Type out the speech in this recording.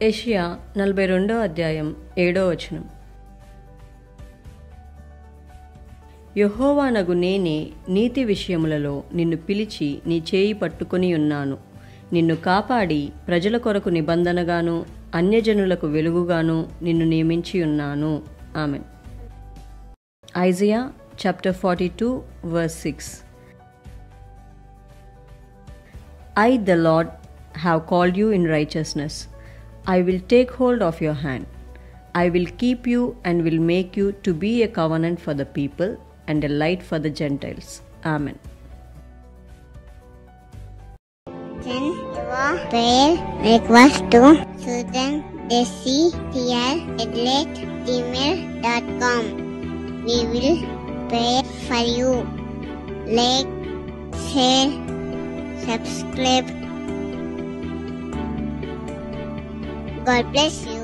యెషయా 42 అధ్యాయం 7వ వచనం. యెహోవానగు నేనే నీతి విషయములలో నిన్ను పిలిచి నీ చేయి పట్టుకొని ఉన్నాను. నిన్ను కాపాడి ప్రజల కొరకు నిబంధనగాను అన్యజనులకు వెలుగుగాను నిన్ను నియమించి ఉన్నాను. Amen. Isaiah chapter 42 verse 6. I, the Lord, have called you in righteousness. I will take hold of your hand. I will keep you and will make you to be a covenant for the people and a light for the Gentiles. Amen. Send your prayer request to susandesia@gmail.com. We will pray for you. Like, share, subscribe. God bless you.